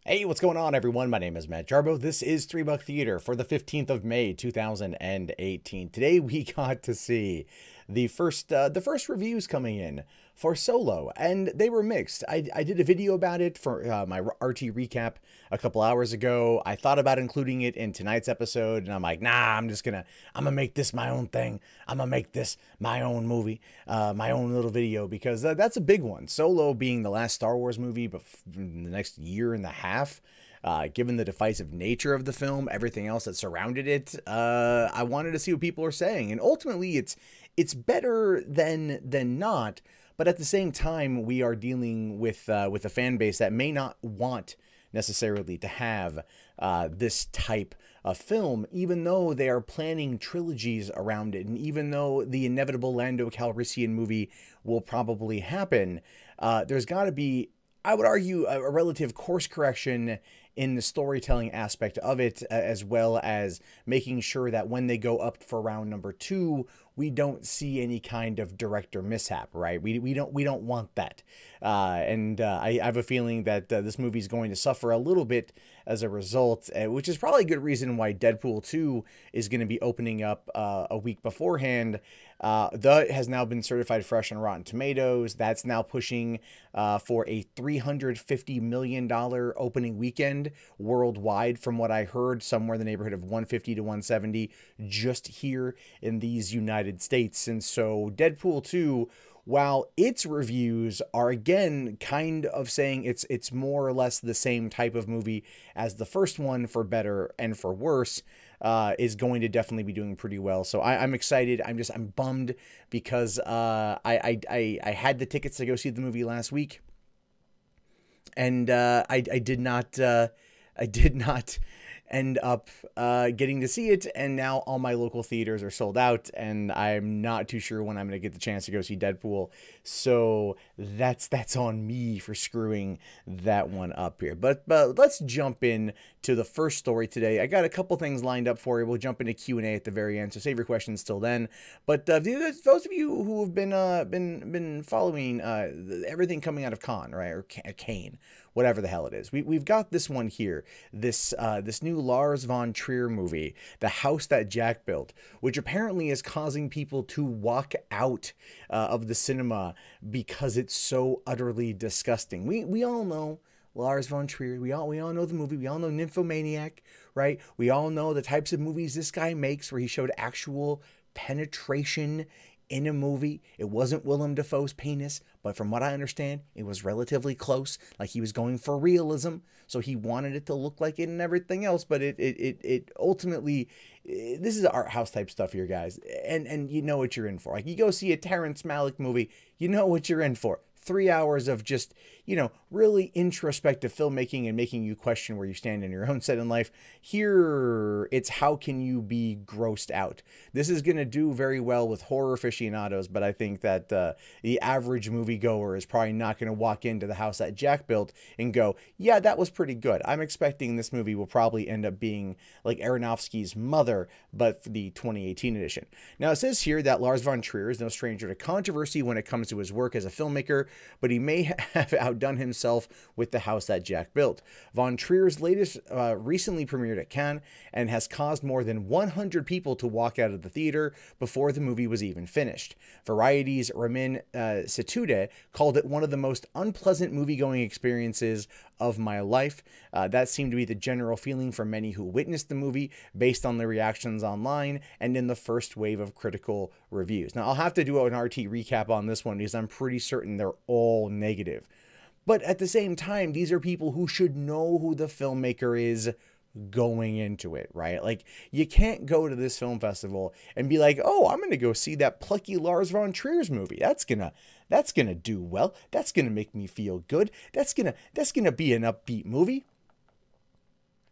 Hey, what's going on, everyone? My name is Matt Jarbo. This is 3 Buck Theater for the 15th of May, 2018. Today, we got to see the first reviews coming in for Solo, and they were mixed. I did a video about it for my RT recap a couple hours ago. I thought about including it in tonight's episode, and I'm like, nah, I'm gonna make this my own thing. I'm gonna make this my own movie, my own little video, because that's a big one. Solo being the last Star Wars movie, but in the next year and a half. Given the divisive nature of the film, everything else that surrounded it, I wanted to see what people are saying, and ultimately, it's better than not. But at the same time, we are dealing with a fan base that may not want necessarily to have this type of film, even though they are planning trilogies around it, and even though the inevitable Lando Calrissian movie will probably happen, there's got to be, I would argue, a relative course correction in the storytelling aspect of it, as well as making sure that when they go up for round number 2, we don't see any kind of director mishap, right? We don't want that, and I have a feeling that this movie is going to suffer a little bit as a result, which is probably a good reason why Deadpool 2 is going to be opening up a week beforehand. That has now been certified fresh on Rotten Tomatoes. That's now pushing for a $350 million opening weekend worldwide, from what I heard, somewhere in the neighborhood of 150 to 170 just here in these United States. And so Deadpool 2, while its reviews are again kind of saying it's more or less the same type of movie as the first one, for better and for worse, is going to definitely be doing pretty well. So I'm excited. I'm bummed because I had the tickets to go see the movie last week, and I did not end up getting to see it, and now all my local theaters are sold out, and I'm not too sure when I'm going to get the chance to go see Deadpool, so that's on me for screwing that one up here. But let's jump in to the first story today. I got a couple things lined up for you. We'll jump into Q&A at the very end, so save your questions till then. But those of you who have been following everything coming out of Cannes, right, or Kane, whatever the hell it is, we've got this one here, this new Lars von Trier movie, The House That Jack Built, which apparently is causing people to walk out of the cinema because it's so utterly disgusting. We all know Lars von Trier. We all know the movie. We all know Nymphomaniac, right? We all know the types of movies this guy makes, where he showed actual penetration in a movie. It wasn't Willem Dafoe's penis, but from what I understand, it was relatively close. Like, he was going for realism, so he wanted it to look like it and everything else. But it ultimately, this is art house type stuff here, guys, and you know what you're in for. Like, you go see a Terrence Malick movie, you know what you're in for. 3 hours of just, really introspective filmmaking and making you question where you stand in your own set in life. Here, it's how can you be grossed out? This is going to do very well with horror aficionados, but I think that the average moviegoer is probably not going to walk into The House That Jack Built and go, yeah, that was pretty good. I'm expecting this movie will probably end up being like Aronofsky's Mother, but for the 2018 edition. Now, it says here that Lars von Trier is no stranger to controversy when it comes to his work as a filmmaker, but he may have outdone himself with The House That Jack Built. Von Trier's latest recently premiered at Cannes and has caused more than 100 people to walk out of the theater before the movie was even finished. Variety's Ramin Situde called it one of the most unpleasant movie-going experiences of my life. That seemed to be the general feeling for many who witnessed the movie, based on the reactions online and in the first wave of critical reviews. Now, I'll have to do an RT recap on this one because I'm pretty certain they're all negative. But at the same time, these are people who should know who the filmmaker is going into it, right? Like, you can't go to this film festival and be like, oh, I'm going to go see that plucky Lars von Trier's movie. That's gonna do well. That's gonna make me feel good. That's gonna be an upbeat movie.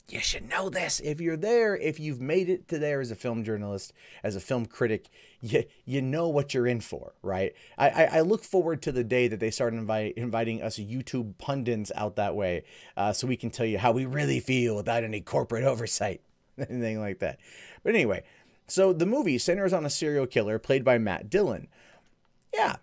You should know this. If you're there, if you've made it to there as a film journalist, as a film critic, you know what you're in for, right? I look forward to the day that they start inviting us YouTube pundits out that way, so we can tell you how we really feel without any corporate oversight, anything like that. But anyway, so the movie centers on a serial killer played by Matt Dillon. Yeah,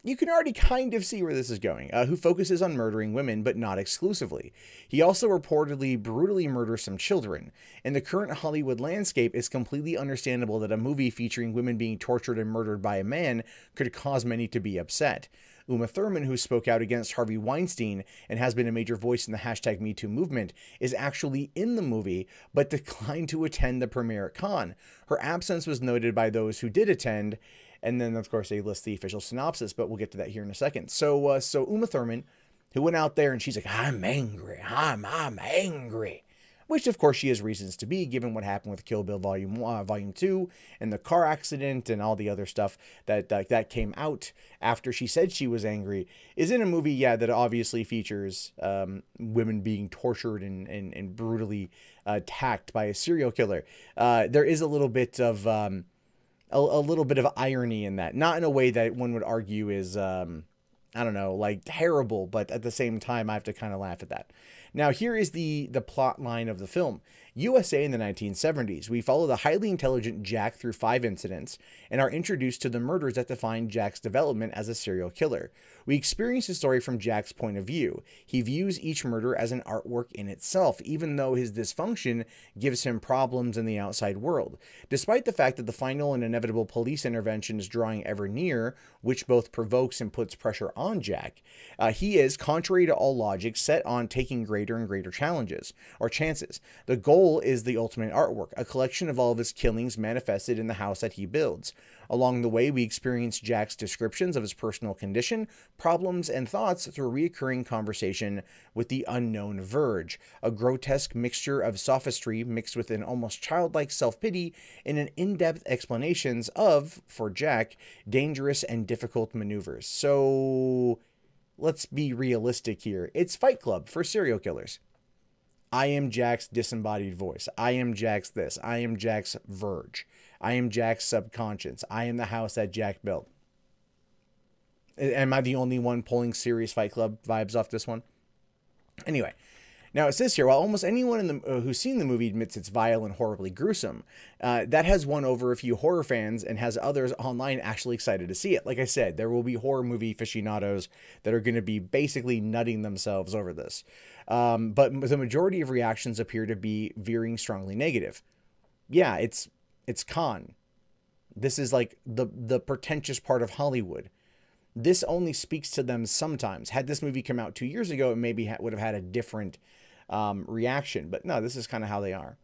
You can already kind of see where this is going, who focuses on murdering women, but not exclusively. He also reportedly brutally murders some children. In the current Hollywood landscape, it's completely understandable that a movie featuring women being tortured and murdered by a man could cause many to be upset. Uma Thurman, who spoke out against Harvey Weinstein and has been a major voice in the hashtag MeToo movement, is actually in the movie, but declined to attend the premiere at Cannes. Her absence was noted by those who did attend, and then, of course, they list the official synopsis, but we'll get to that here in a second. So Uma Thurman, who went out there and she's like, I'm angry, I'm angry. Which, of course, she has reasons to be, given what happened with Kill Bill Volume 2 and the car accident and all the other stuff that came out after she said she was angry, is in a movie, yeah, that obviously features women being tortured and brutally attacked by a serial killer. There is a little bit of... a little bit of irony in that. Not in a way that one would argue is, I don't know, like terrible, but at the same time, I have to kind of laugh at that. Now, here is the plot line of the film. USA in the 1970s. We follow the highly intelligent Jack through 5 incidents and are introduced to the murders that define Jack's development as a serial killer. We experience the story from Jack's point of view. He views each murder as an artwork in itself, even though his dysfunction gives him problems in the outside world. Despite the fact that the final and inevitable police intervention is drawing ever near, which both provokes and puts pressure on Jack, he is, contrary to all logic, set on taking greater and greater challenges, or chances. The goal is the ultimate artwork, a collection of all of his killings manifested in the house that he builds. Along the way, we experience Jack's descriptions of his personal condition, problems, and thoughts through a recurring conversation with the unknown Verge, a grotesque mixture of sophistry mixed with an almost childlike self-pity in an in-depth explanations of, for Jack, dangerous and difficult maneuvers. So, let's be realistic here. It's Fight Club for serial killers. I am Jack's disembodied voice. I am Jack's this. I am Jack's Verge. I am Jack's subconscious. I am the house that Jack built. Am I the only one pulling serious Fight Club vibes off this one? Anyway, now it says here, while almost anyone in the who's seen the movie admits it's vile and horribly gruesome, that has won over a few horror fans and has others online actually excited to see it. Like I said, there will be horror movie aficionados that are going to be basically nutting themselves over this. But the majority of reactions appear to be veering strongly negative. Yeah, it's Cannes. This is like the pretentious part of Hollywood. This only speaks to them sometimes. Had this movie come out 2 years ago, it maybe would have had a different reaction. But no, this is kind of how they are.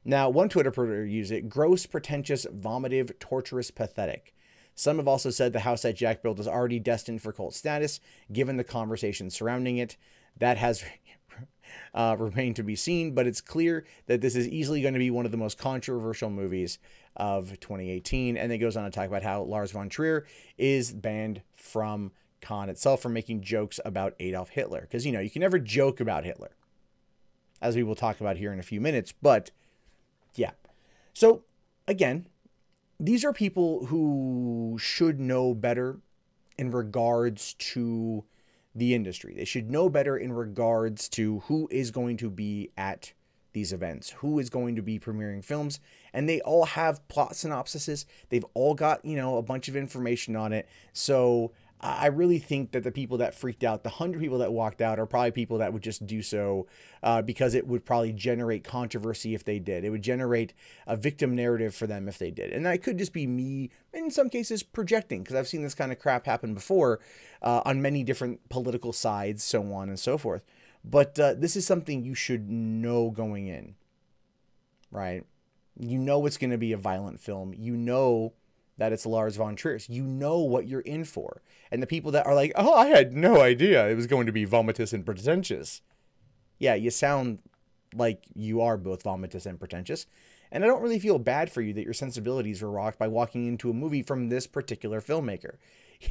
Now, one Twitter promoter used it: gross, pretentious, vomitive, torturous, pathetic. Some have also said the house that Jack built is already destined for cult status, given the conversation surrounding it. That has remained to be seen, but it's clear that this is easily going to be one of the most controversial movies of 2018. And it goes on to talk about how Lars von Trier is banned from Cannes itself for making jokes about Adolf Hitler. Because, you know, you can never joke about Hitler, as we will talk about here in a few minutes. But, yeah. So, again, these are people who should know better in regards to the industry. They should know better in regards to who is going to be at these events, who is going to be premiering films, and they all have plot synopsises. They've all got, you know, a bunch of information on it. So I really think that the people that freaked out, the 100 people that walked out, are probably people that would just do so because it would probably generate controversy if they did. It would generate a victim narrative for them if they did. And that could just be me, in some cases, projecting, because I've seen this kind of crap happen before on many different political sides, so on and so forth. But this is something you should know going in, right? You know it's going to be a violent film. You know that it's Lars von Trier. You know what you're in for. And the people that are like, oh, I had no idea it was going to be vomitous and pretentious. Yeah, you sound like you are both vomitous and pretentious. And I don't really feel bad for you that your sensibilities were rocked by walking into a movie from this particular filmmaker.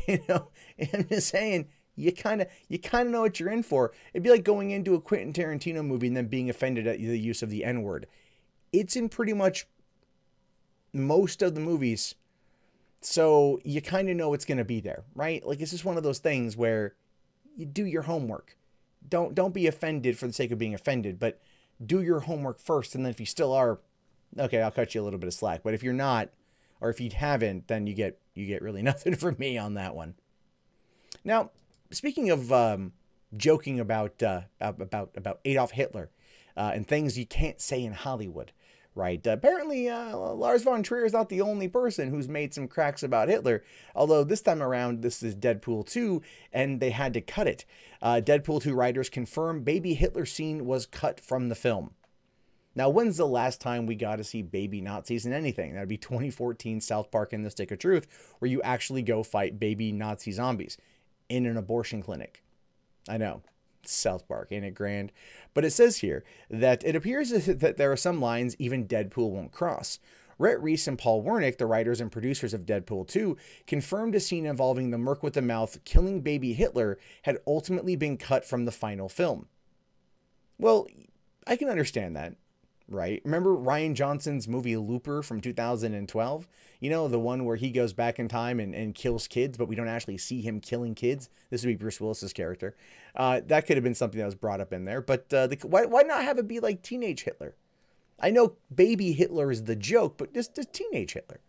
You know, I'm just saying, you kind of know what you're in for. It'd be like going into a Quentin Tarantino movie and then being offended at the use of the N-word. It's in pretty much most of the movies, so you kind of know it's going to be there, right? Like, it's just one of those things where you do your homework. Don't be offended for the sake of being offended, but do your homework first, and then if you still are, okay, I'll cut you a little bit of slack. But if you're not, or if you haven't, then you get really nothing from me on that one. Now, speaking of joking about Adolf Hitler and things you can't say in Hollywood, right? Apparently, Lars von Trier is not the only person who's made some cracks about Hitler. Although this time around, this is Deadpool 2, and they had to cut it. Deadpool 2 writers confirm baby Hitler scene was cut from the film. Now, when's the last time we got to see baby Nazis in anything? That'd be 2014 South Park in the Stick of Truth, where you actually go fight baby Nazi zombies in an abortion clinic. I know, South Park, ain't it grand? But it says here that it appears that there are some lines even Deadpool won't cross. Rhett Reese and Paul Wernick, the writers and producers of Deadpool 2, confirmed a scene involving the merc with the mouth killing baby Hitler had ultimately been cut from the final film. Well, I can understand that. Right? Remember Rian Johnson's movie Looper from 2012? You know, the one where he goes back in time and kills kids, but we don't actually see him killing kids. This would be Bruce Willis's character. That could have been something that was brought up in there. But why not have it be like teenage Hitler? I know baby Hitler is the joke, but just teenage Hitler.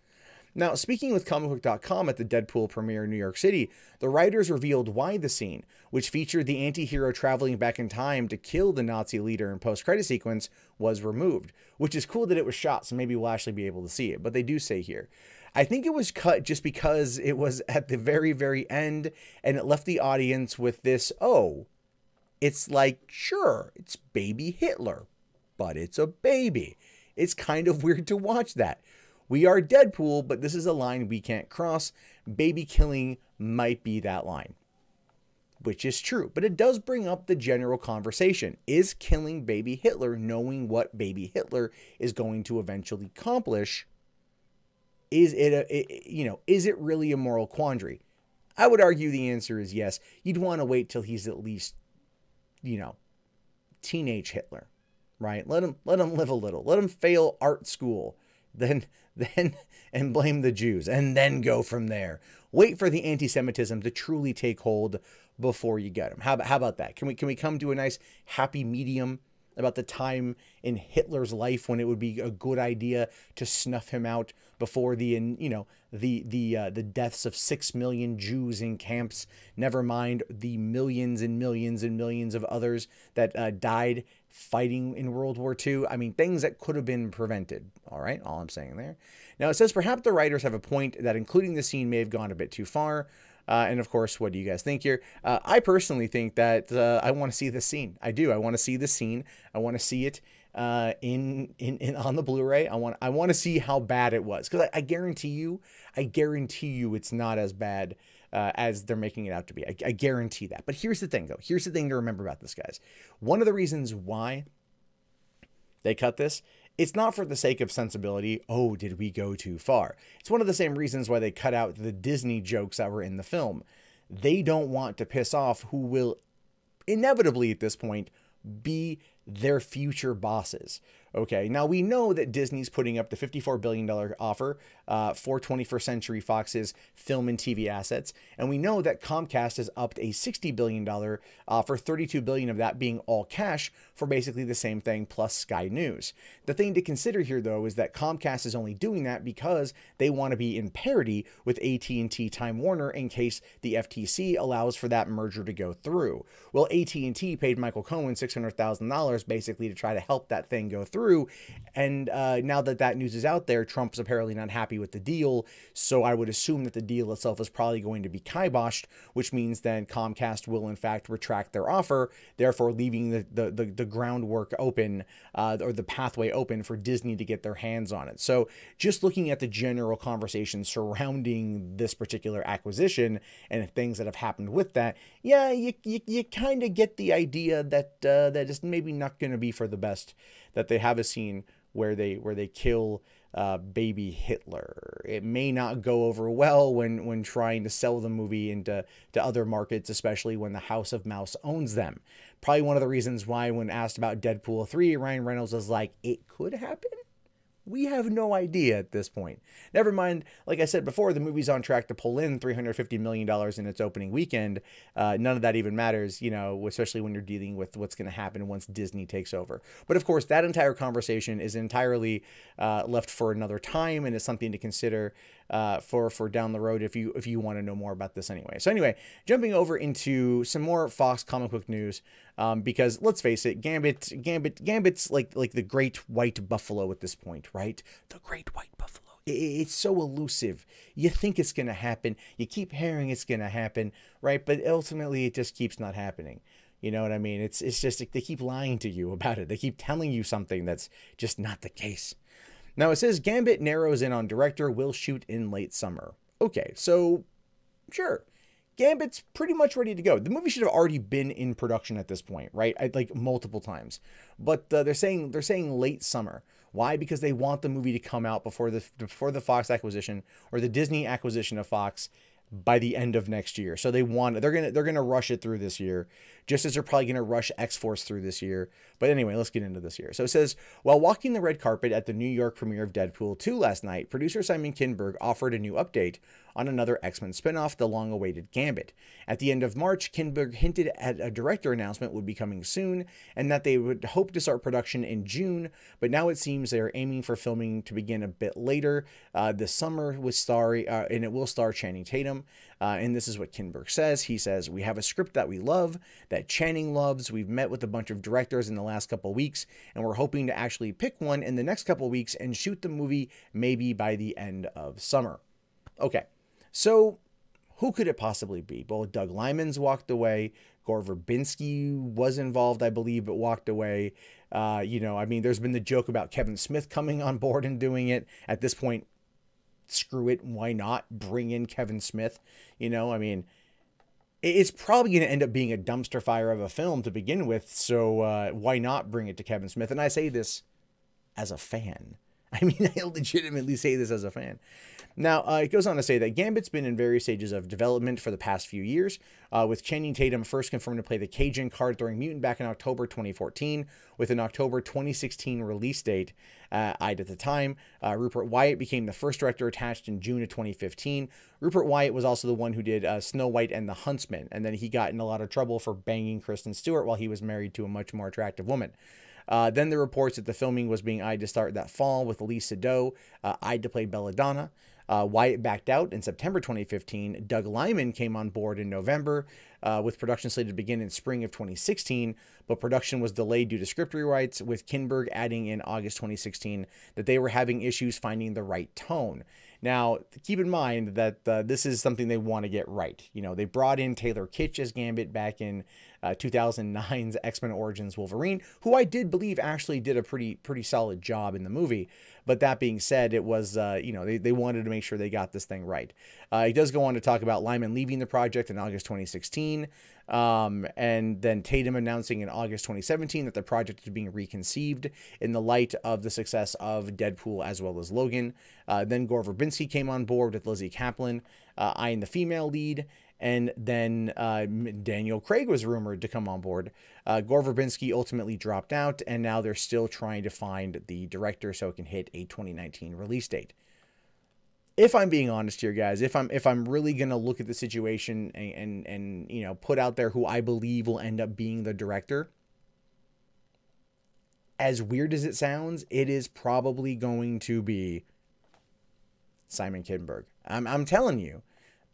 Now, speaking with comicbook.com at the Deadpool premiere in New York City, the writers revealed why the scene, which featured the anti-hero traveling back in time to kill the Nazi leader in post-credit sequence, was removed. Which is cool that it was shot, so maybe we'll actually be able to see it. But they do say here, I think it was cut just because it was at the very, very end, and it left the audience with this, oh, it's like, sure, it's baby Hitler, but it's a baby. It's kind of weird to watch that. We are Deadpool, but this is a line we can't cross. Baby killing might be that line, which is true. But it does bring up the general conversation. Is killing baby Hitler, knowing what baby Hitler is going to eventually accomplish, is it really a moral quandary? I would argue the answer is yes. You'd want to wait till he's at least, teenage Hitler, right? Let him live a little. Let him fail art school. Then and blame the Jews, and then go from there. Wait for the anti-Semitism to truly take hold before you get him. How about that? Can we come to a nice happy medium about the time in Hitler's life when it would be a good idea to snuff him out before the deaths of 6 million Jews in camps, never mind the millions and millions and millions of others that died fighting in World War II. I mean, things that could have been prevented. All right, all I'm saying there. Now, it says perhaps the writers have a point that including the scene may have gone a bit too far. And of course, what do you guys think here? I personally think that I want to see the scene. I do. I want to see the scene. I want to see it in on the Blu-ray. I want to see how bad it was, because I guarantee you it's not as bad as they're making it out to be. I guarantee that. But here's the thing, though. Here's the thing to remember about this, guys. One of the reasons why they cut this, it's not for the sake of sensibility. Oh, did we go too far? It's one of the same reasons why they cut out the Disney jokes that were in the film. They don't want to piss off who will inevitably at this point be their future bosses. Okay, now we know that Disney's putting up the $54 billion offer for 21st Century Fox's film and TV assets, and we know that Comcast has upped a $60 billion offer, $32 billion of that being all cash for basically the same thing plus Sky News. The thing to consider here, though, is that Comcast is only doing that because they want to be in parity with AT&T Time Warner in case the FTC allows for that merger to go through. Well, AT&T paid Michael Cohen $600,000 basically to try to help that thing go through. And now that news is out there, Trump's apparently not happy with the deal. So I would assume that the deal itself is probably going to be kiboshed, which means then Comcast will in fact retract their offer, therefore leaving the groundwork open or the pathway open for Disney to get their hands on it. So just looking at the general conversation surrounding this particular acquisition and things that have happened with that, yeah, you kind of get the idea that that is maybe not going to be for the best, that they have a scene where they kill baby Hitler. It may not go over well when trying to sell the movie into other markets, especially when the House of Mouse owns them. Probably one of the reasons why when asked about Deadpool 3, Ryan Reynolds was like, it could happen. We have no idea at this point. Never mind, like I said before, the movie's on track to pull in $350 million in its opening weekend. None of that even matters, especially when you're dealing with what's going to happen once Disney takes over. But of course, that entire conversation is entirely left for another time and is something to consider for down the road if you want to know more about this anyway. So anyway, jumping over into some more Fox comic book news, because let's face it, Gambit's like the great white buffalo at this point, right? The great white buffalo. It's so elusive. You think it's going to happen. You keep hearing it's going to happen, right? But ultimately, it just keeps not happening. You know what I mean? It's just they keep lying to you about it. They keep telling you something that's just not the case. Now, it says Gambit narrows in on director, will shoot in late summer. Okay, so sure. Gambit's pretty much ready to go. The movie should have already been in production at this point, right? Like multiple times. But they're saying late summer. Why? Because they want the movie to come out before the Fox acquisition or the Disney acquisition of Fox by the end of next year. So they're gonna rush it through this year, just as they're probably gonna rush X-Force through this year. But anyway, let's get into this here. So it says, while walking the red carpet at the New York premiere of Deadpool 2 last night, producer Simon Kinberg offered a new update on another X-Men spinoff, the long-awaited Gambit. At the end of March, Kinberg hinted at a director announcement would be coming soon, and that they would hope to start production in June, but now it seems they are aiming for filming to begin a bit later this summer and it will star Channing Tatum. And this is what Kinberg says. He says, "We have a script that we love, that Channing loves. We've met with a bunch of directors in the last couple weeks, and we're hoping to actually pick one in the next couple weeks and shoot the movie maybe by the end of summer." Okay, so who could it possibly be? Well, Doug Liman's walked away. Gore Verbinski was involved, I believe, but walked away. There's been the joke about Kevin Smith coming on board and doing it. At this point, screw it. Why not bring in Kevin Smith? It's probably going to end up being a dumpster fire of a film to begin with. So why not bring it to Kevin Smith? And I say this as a fan. I legitimately say this as a fan. Now, it goes on to say that Gambit's been in various stages of development for the past few years, with Channing Tatum first confirmed to play the Cajun card-throwing mutant back in October 2014, with an October 2016 release date eyed at the time. Rupert Wyatt became the first director attached in June of 2015. Rupert Wyatt was also the one who did Snow White and the Huntsman, and then he got in a lot of trouble for banging Kristen Stewart while he was married to a much more attractive woman. Then the reports that the filming was being eyed to start that fall, with Lisa Doe eyed to play Belladonna. Wyatt backed out in September 2015. Doug Liman came on board in November, with production slated to begin in spring of 2016, but production was delayed due to script rewrites, with Kinberg adding in August 2016 that they were having issues finding the right tone. Now, keep in mind that this is something they want to get right. They brought in Taylor Kitsch as Gambit back in 2009's X-Men Origins Wolverine, who I did believe actually did a pretty solid job in the movie. But that being said, it was, they wanted to make sure they got this thing right. It does go on to talk about Liman leaving the project in August 2016, and then Tatum announcing in August 2017 that the project is being reconceived in the light of the success of Deadpool as well as Logan. Then Gore Verbinski came on board with Lizzie Kaplan eyeing the female lead. And then Daniel Craig was rumored to come on board. Gore Verbinski ultimately dropped out, and now they're still trying to find the director so it can hit a 2019 release date. If I'm being honest here, guys, if I'm really gonna look at the situation and put out there who I believe will end up being the director, as weird as it sounds, it is probably going to be Simon Kinberg. I'm telling you.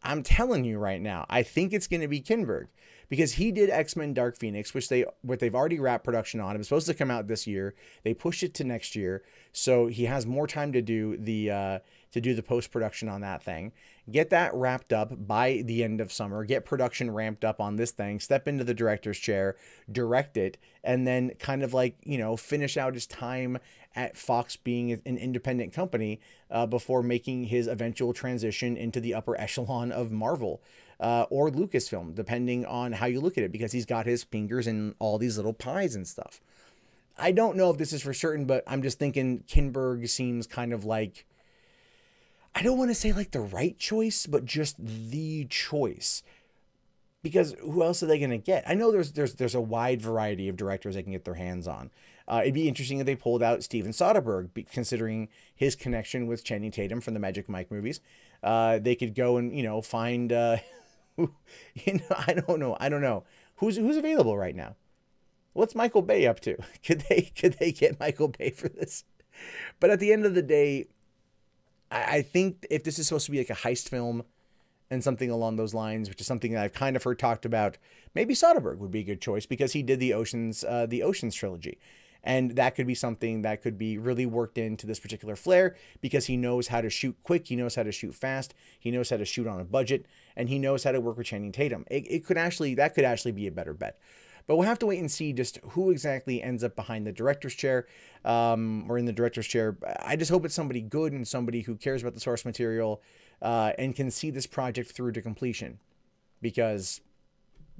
I'm telling you right now, I think it's going to be Kinberg, because he did X-Men Dark Phoenix, which they've already wrapped production on. It was supposed to come out this year. They pushed it to next year, so he has more time to do the post-production on that thing. Get that wrapped up by the end of summer. Get production ramped up on this thing. Step into the director's chair, direct it, and then kind of finish out his time at Fox being an independent company before making his eventual transition into the upper echelon of Marvel or Lucasfilm, depending on how you look at it, because he's got his fingers in all these little pies and stuff. I don't know if this is for certain, but I'm just thinking Kinberg seems kind of like, I don't want to say like the right choice, but just the choice. Because who else are they going to get? I know there's a wide variety of directors they can get their hands on. It'd be interesting if they pulled out Steven Soderbergh, considering his connection with Channing Tatum from the Magic Mike movies. They could go and find I don't know who's available right now. What's Michael Bay up to? Could they get Michael Bay for this? But at the end of the day, I think if this is supposed to be like a heist film and something along those lines, which is something that I've kind of heard talked about, maybe Soderbergh would be a good choice because he did the Oceans trilogy. And that could be something that could be really worked into this particular flair because he knows how to shoot quick, he knows how to shoot fast, he knows how to shoot on a budget, and he knows how to work with Channing Tatum. That could actually be a better bet. But we'll have to wait and see just who exactly ends up behind the director's chair, or in the director's chair. I just hope it's somebody good and somebody who cares about the source material, and can see this project through to completion, because,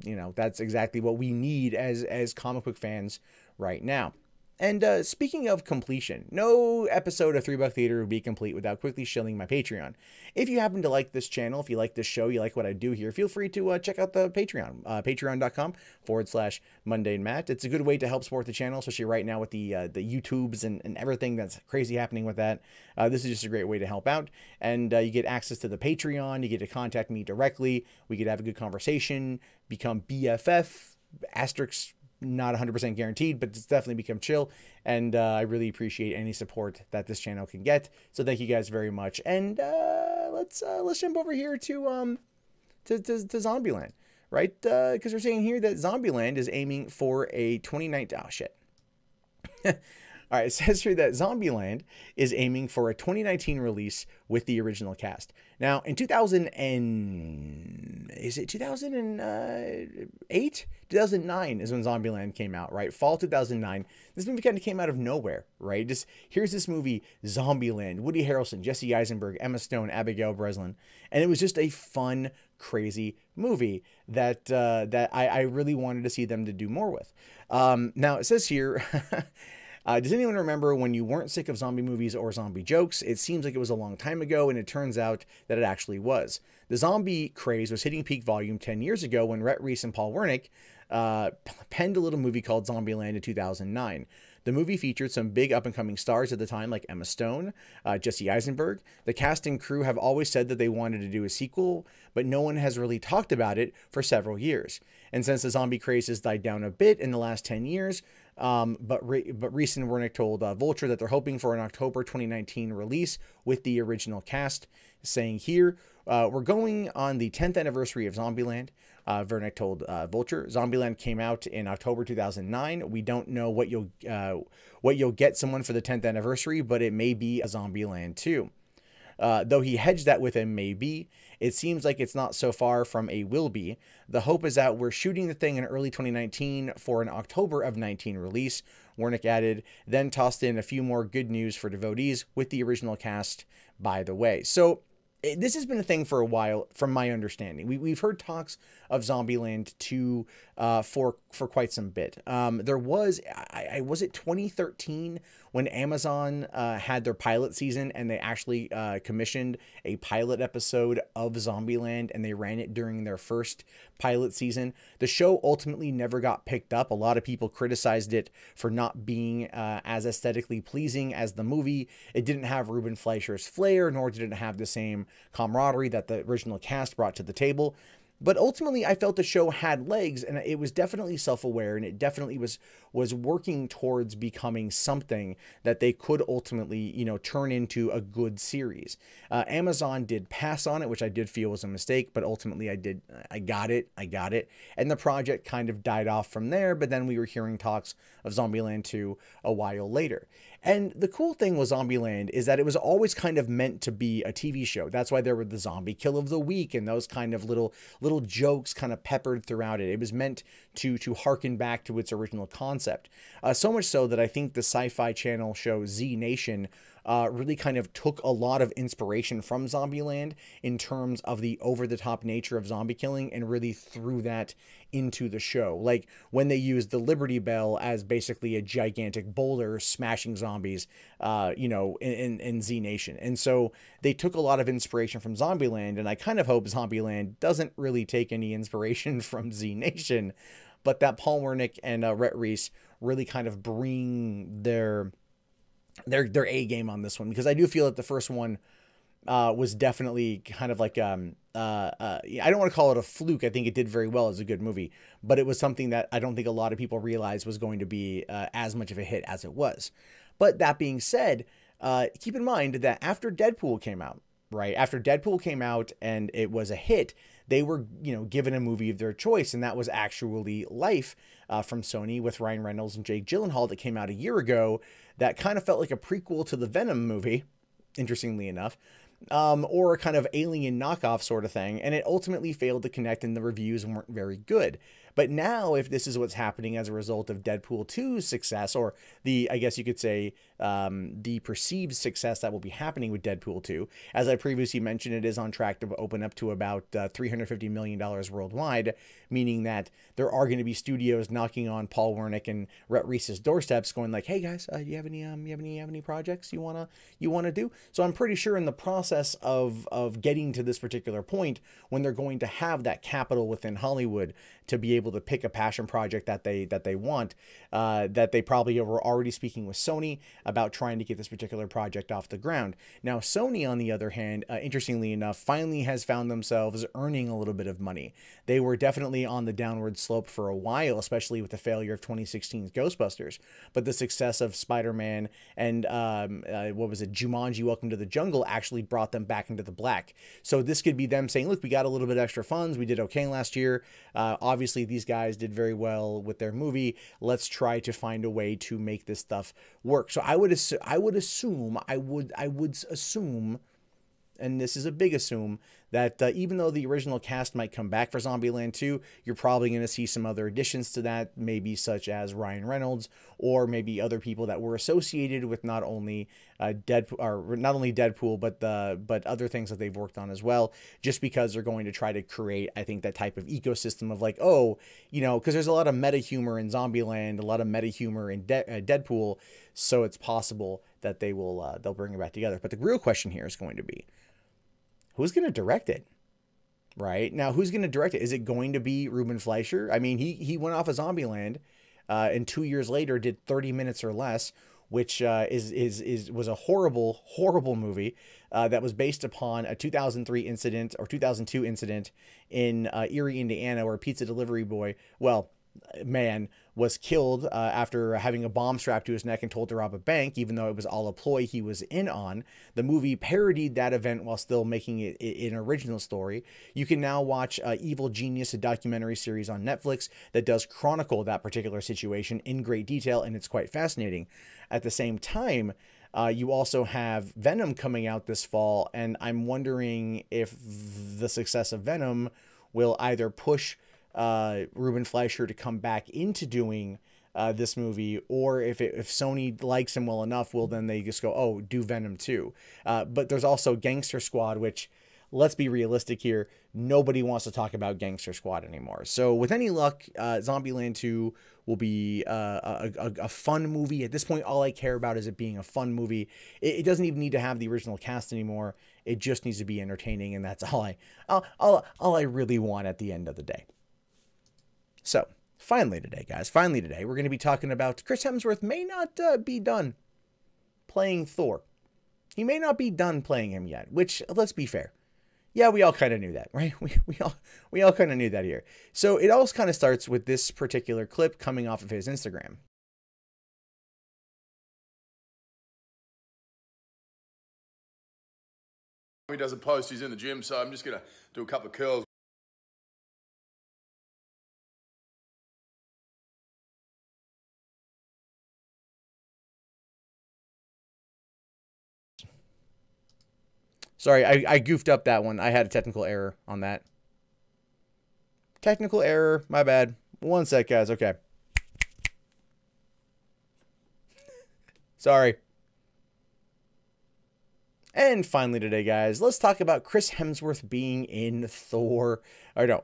you know, that's exactly what we need as comic book fans right now. And speaking of completion, no episode of 3 Buck Theater would be complete without quickly shilling my Patreon. If you happen to like this channel, if you like this show, you like what I do here, feel free to check out the Patreon, patreon.com/Mundane Matt. It's a good way to help support the channel, especially right now with the YouTubes and everything that's crazy happening with that. This is just a great way to help out. And you get access to the Patreon, you get to contact me directly, we get to have a good conversation, become BFF, asterisks, not 100% guaranteed, but it's definitely become chill. And I really appreciate any support that this channel can get. So thank you guys very much. And let's jump over here to Zombieland, right? Because we're saying here that Zombieland is aiming for a 2019. Oh shit. All right, it says here that Zombieland is aiming for a 2019 release with the original cast. Now, in 2008? 2009 is when Zombieland came out, right? Fall 2009. This movie kind of came out of nowhere, right? Just here's this movie, Zombieland, Woody Harrelson, Jesse Eisenberg, Emma Stone, Abigail Breslin, and it was just a fun, crazy movie that I really wanted to see them to do more with. Now, it says here... does anyone remember when you weren't sick of zombie movies or zombie jokes? It seems like it was a long time ago, and it turns out that it actually was. The zombie craze was hitting peak volume 10 years ago when Rhett Reese and Paul Wernick penned a little movie called Zombieland in 2009. The movie featured some big up-and-coming stars at the time like Emma Stone, Jesse Eisenberg. The cast and crew have always said that they wanted to do a sequel, but no one has really talked about it for several years. And since the zombie craze has died down a bit in the last 10 years, but Reese and Wernick told Vulture that they're hoping for an October 2019 release with the original cast, saying here, we're going on the 10th anniversary of Zombieland. Wernick told Vulture, Zombieland came out in October 2009. We don't know what you'll get someone for the 10th anniversary, but it may be a Zombieland 2. Though he hedged that with a maybe, it seems like it's not so far from a will be. The hope is that we're shooting the thing in early 2019 for an October of 19 release, Wernick added, then tossed in a few more good news for devotees with the original cast, by the way. So this has been a thing for a while, from my understanding. We've heard talks of Zombieland 2 for quite some bit. There was, was it 2013 when Amazon had their pilot season and they actually commissioned a pilot episode of Zombieland and they ran it during their first pilot season. The show ultimately never got picked up. A lot of people criticized it for not being as aesthetically pleasing as the movie. It didn't have Ruben Fleischer's flair, nor did it have the same camaraderie that the original cast brought to the table. But ultimately, I felt the show had legs, and it was definitely self-aware, and it definitely was working towards becoming something that they could ultimately, you know, turn into a good series. Amazon did pass on it, which I did feel was a mistake, but ultimately I got it, and the project kind of died off from there. But then we were hearing talks of Zombieland 2 a while later. And the cool thing with Zombieland is that it was always kind of meant to be a TV show. That's why there were the zombie kill of the week and those kind of little jokes kind of peppered throughout it. It was meant to harken back to its original concept. So much so that I think the Sci-Fi Channel show Z Nation really kind of took a lot of inspiration from Zombieland in terms of the over-the-top nature of zombie killing and really threw that into the show. Like when they used the Liberty Bell as basically a gigantic boulder smashing zombies, you know, in Z Nation. And so they took a lot of inspiration from Zombieland, and I kind of hope Zombieland doesn't really take any inspiration from Z Nation, but that Paul Wernick and Rhett Reese really kind of bring their A game on this one, because I do feel that the first one was definitely kind of like I don't want to call it a fluke. I think it did very well as a good movie, but it was something that I don't think a lot of people realized was going to be as much of a hit as it was. But that being said, Keep in mind that after Deadpool came out, right? After Deadpool came out and it was a hit, they were, given a movie of their choice, and that was actually Life from Sony with Ryan Reynolds and Jake Gyllenhaal that came out a year ago. That kind of felt like a prequel to the Venom movie, interestingly enough, or a kind of alien knockoff sort of thing, and it ultimately failed to connect, and the reviews weren't very good. But now, if this is what's happening as a result of Deadpool 2's success, or I guess you could say, the perceived success that will be happening with Deadpool 2, as I previously mentioned, it is on track to open up to about $350 million worldwide, meaning that there are going to be studios knocking on Paul Wernick and Rhett Reese's doorsteps, going like, "Hey guys, you have any projects you wanna do?" So I'm pretty sure in the process of getting to this particular point, when they're going to have that capital within Hollywood to be able to pick a passion project that they want, that they probably were already speaking with Sony about trying to get this particular project off the ground. Now, Sony, on the other hand, interestingly enough, finally has found themselves earning a little bit of money. They were definitely on the downward slope for a while, especially with the failure of 2016's Ghostbusters. But the success of Spider-Man and what was it, Jumanji: Welcome to the Jungle, actually brought them back into the black. So this could be them saying, "Look, we got a little bit extra funds. We did okay last year. Obviously, these guys did very well with their movie. Let's try to find a way to make this stuff work." So I would assume, and this is a big assume, that even though the original cast might come back for Zombieland 2, you're probably going to see some other additions to that, maybe such as Ryan Reynolds, or maybe other people that were associated with not only Deadpool, but other things that they've worked on as well, just because they're going to try to create, I think, that type of ecosystem of like, because there's a lot of meta humor in Zombieland, a lot of meta humor in Deadpool, so it's possible that they'll bring it back together. But the real question here is going to be, who's going to direct it? Right? Now, who's going to direct it? Is it going to be Ruben Fleischer? I mean, he went off of Zombieland, and 2 years later did 30 Minutes or Less, which was a horrible movie that was based upon a 2003 incident or 2002 incident in Erie, Indiana, where a pizza delivery man was killed after having a bomb strapped to his neck and told to rob a bank, even though it was all a ploy he was in on. The movie parodied that event while still making it an original story. You can now watch Evil Genius, a documentary series on Netflix that does chronicle that particular situation in great detail, and it's quite fascinating. At the same time, you also have Venom coming out this fall, and I'm wondering if the success of Venom will either push Ruben Fleischer to come back into doing this movie, or if Sony likes him well enough, then they just go, "Oh, do Venom 2. But there's also Gangster Squad, which, let's be realistic here, nobody wants to talk about Gangster Squad anymore. So with any luck, Zombieland 2 will be a fun movie. At this point, all I care about is it being a fun movie. It doesn't even need to have the original cast anymore. It just needs to be entertaining, and that's all I really want at the end of the day. So, finally today, guys, we're going to be talking about Chris Hemsworth may not be done playing Thor. He may not be done playing him yet, which, let's be fair. Yeah, we all kind of knew that, right? We all kind of knew that here. So it all kind of starts with this particular clip coming off of his Instagram. He does a post, he's in the gym, so I'm just going to do a couple of curls. Sorry, I goofed up that one. I had a technical error on that. Technical error, my bad. One sec, guys. Okay. Sorry. And finally today, guys, let's talk about Chris Hemsworth being in Thor. Or no,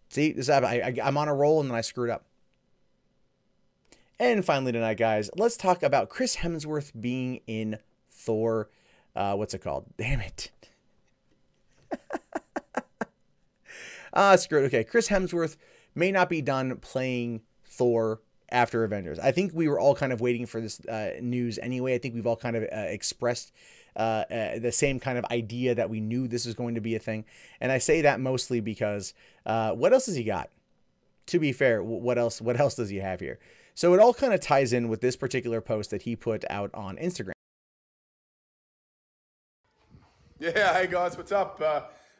see, this happened. I'm on a roll and then I screwed up. And finally tonight, guys, let's talk about Chris Hemsworth being in Thor. What's it called? Damn it. Screw it. Okay, Chris Hemsworth may not be done playing Thor after Avengers. I think we were all kind of waiting for this news anyway. I think we've all kind of expressed the same kind of idea that we knew this was going to be a thing. And I say that mostly because what else has he got? To be fair, what else does he have here? So it all kind of ties in with this particular post that he put out on Instagram. Yeah, hey guys, what's up?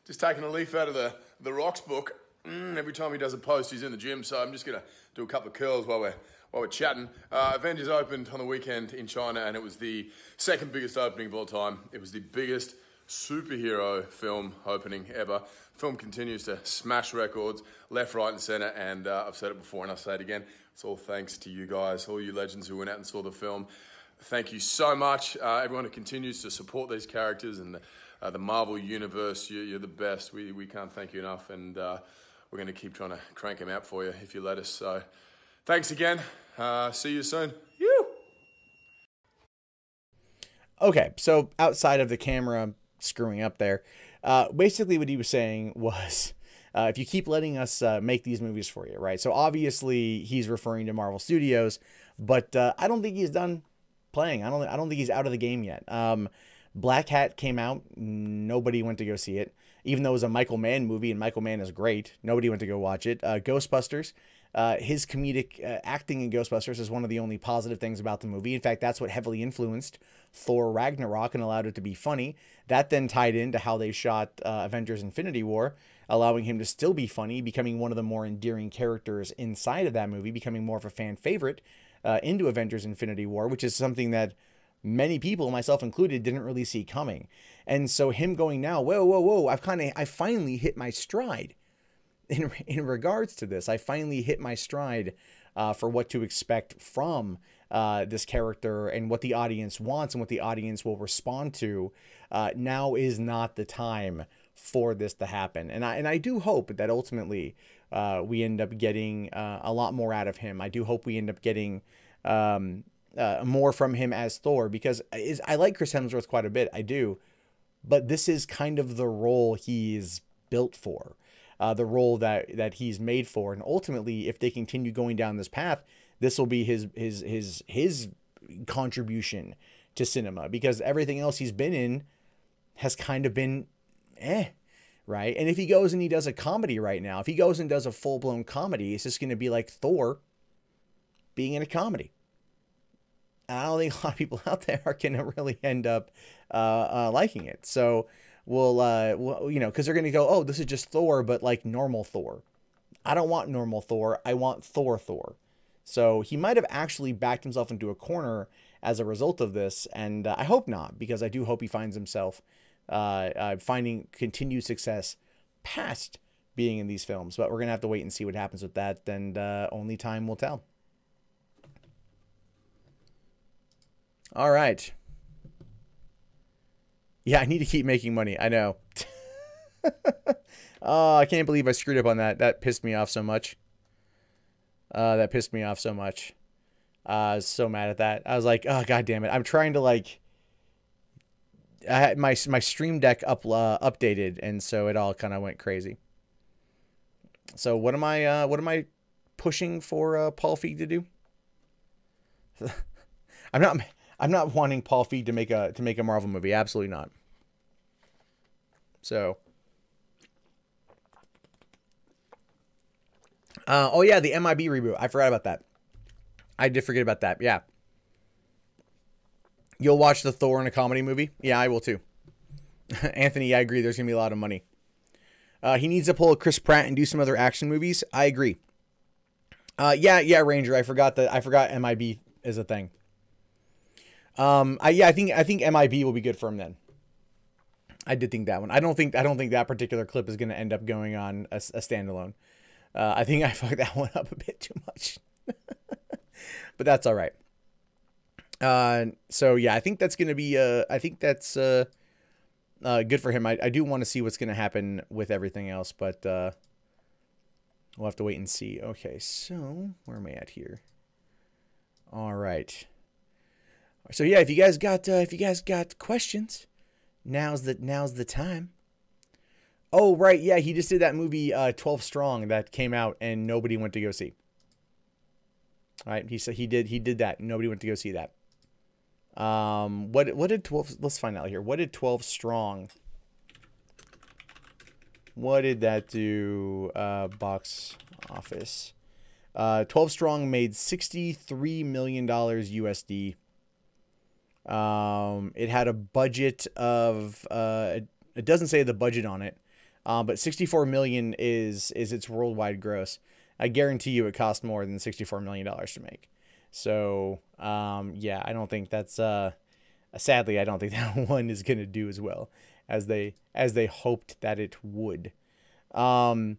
Just taking a leaf out of the Rocks book. Every time he does a post, he's in the gym, so I'm just gonna do a couple of curls while we're chatting. Avengers opened on the weekend in China, and it was the second biggest opening of all time. It was the biggest superhero film opening ever. The film continues to smash records left, right, and center, and I've said it before, and I'll say it again. It's all thanks to you guys, all you legends who went out and saw the film. Thank you so much, everyone who continues to support these characters and the Marvel Universe. You're the best. We can't thank you enough, and we're going to keep trying to crank them out for you if you let us. So thanks again. See you soon. You. Okay, so outside of the camera screwing up there, basically what he was saying was, if you keep letting us make these movies for you, right? So obviously he's referring to Marvel Studios, but I don't think he's done playing. I don't think he's out of the game yet. Black Hat came out. Nobody went to go see it, even though it was a Michael Mann movie, and Michael Mann is great. Nobody went to go watch it. Ghostbusters, his comedic acting in Ghostbusters is one of the only positive things about the movie. In fact, that's what heavily influenced Thor Ragnarok and allowed it to be funny. That then tied into how they shot Avengers Infinity War, allowing him to still be funny, becoming one of the more endearing characters inside of that movie, becoming more of a fan favorite into Avengers Infinity War, which is something that many people, myself included, didn't really see coming. And so him going now, whoa, I finally hit my stride in regards to this. I finally hit my stride for what to expect from this character and what the audience wants and what the audience will respond to. Now is not the time for this to happen. And I do hope that ultimately we end up getting a lot more out of him. I do hope we end up getting more from him as Thor, because I like Chris Hemsworth quite a bit. I do. But this is kind of the role he's built for, the role that he's made for. And ultimately, if they continue going down this path, this will be his contribution to cinema, because everything else he's been in has kind of been right? And if he goes and he does a comedy right now, if he goes and does a full-blown comedy, it's just going to be like Thor being in a comedy. And I don't think a lot of people out there are going to really end up liking it. So we'll because they're going to go, oh, this is just Thor, but like normal Thor. I don't want normal Thor. I want Thor. So he might have actually backed himself into a corner as a result of this. And I hope not, because I do hope he finds himself finding continued success past being in these films. But we're going to have to wait and see what happens with that. And only time will tell. All right. Yeah, I need to keep making money. I know. Oh, I can't believe I screwed up on that. That pissed me off so much. I was so mad at that. I was like, oh, God damn it. I'm trying to like... I had my Stream Deck updated, and so it all kind of went crazy. So what am I pushing for Paul Feig to do? I'm not wanting Paul Feig to make a Marvel movie. Absolutely not. So, oh yeah, the MIB reboot. I forgot about that. I did forget about that. Yeah. You'll watch the Thor in a comedy movie? Yeah, I will too. Anthony, I agree. There's gonna be a lot of money. He needs to pull a Chris Pratt and do some other action movies. I agree. Yeah, Ranger. I forgot MIB is a thing. I think MIB will be good for him then. I did think that one. I don't think that particular clip is going to end up going on a standalone. I think I fucked that one up a bit too much, but that's all right. So yeah, I think that's going to be, I think that's, good for him. I do want to see what's going to happen with everything else, but, we'll have to wait and see. Okay. So where am I at here? All right. So yeah, if you guys got questions, now's the time. Oh right, yeah, he just did that movie 12 Strong that came out and nobody went to go see. All right, he said he did that and nobody went to go see that. What did 12? Let's find out here. What did 12 Strong? What did that do? Box office. 12 Strong made $63 million USD. It had a budget of It doesn't say the budget on it, but 64 million is its worldwide gross. I guarantee you it cost more than $64 million to make. So, yeah, I don't think that's, sadly, I don't think that one is going to do as well as they hoped that it would. Well,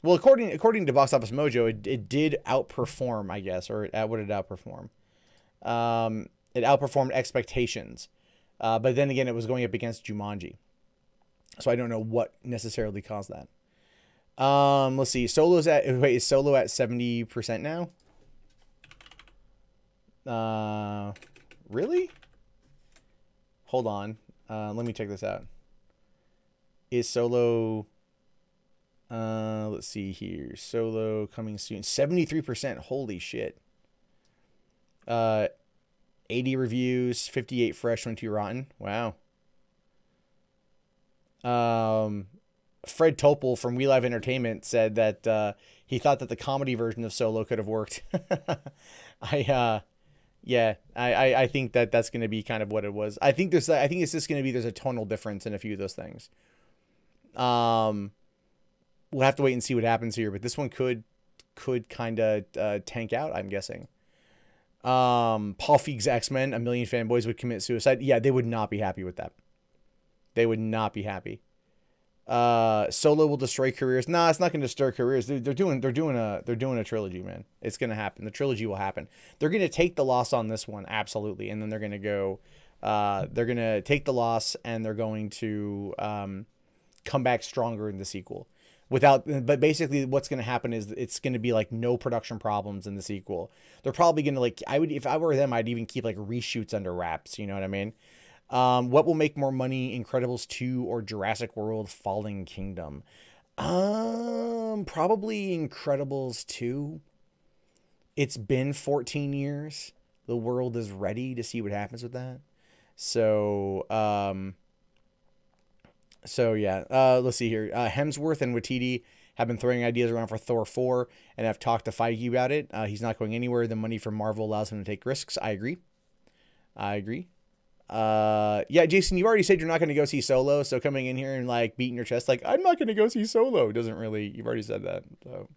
according to Box Office Mojo, it did outperform, I guess, or what did it outperform? It outperformed expectations. But then again, it was going up against Jumanji. So I don't know what necessarily caused that. Let's see. Is Solo at 70% now? Really? Hold on. Let me check this out. Is Solo, let's see here. Solo coming soon. 73%. Holy shit. 80 reviews, 58 fresh, 22 rotten. Wow. Fred Topol from We Live Entertainment said that he thought that the comedy version of Solo could have worked. I think that's going to be kind of what it was. I think it's just going to be there's a tonal difference in a few of those things. We'll have to wait and see what happens here, but this one could kind of tank out, I'm guessing. Paul Feig's X-Men, 1 million fanboys would commit suicide. Yeah, they would not be happy with that. They would not be happy. Solo will destroy careers. Nah, it's not going to destroy careers. They're doing a trilogy, man. It's going to happen. The trilogy will happen. They're going to take the loss on this one, absolutely, and then they're going to go. They're going to take the loss and they're going to come back stronger in the sequel. But basically what's going to happen is it's going to be like no production problems in the sequel. They're probably going to if I were them, I'd even keep like reshoots under wraps. You know what I mean? What will make more money, Incredibles 2 or Jurassic World Fallen Kingdom? Probably Incredibles 2. It's been 14 years. The world is ready to see what happens with that. So, yeah, let's see here. Hemsworth and Waititi have been throwing ideas around for Thor 4 and have talked to Feige about it. He's not going anywhere. The money from Marvel allows him to take risks. I agree. Yeah, Jason, you already said you're not going to go see Solo. So coming in here and like beating your chest, like, I'm not going to go see Solo doesn't really, you've already said that. So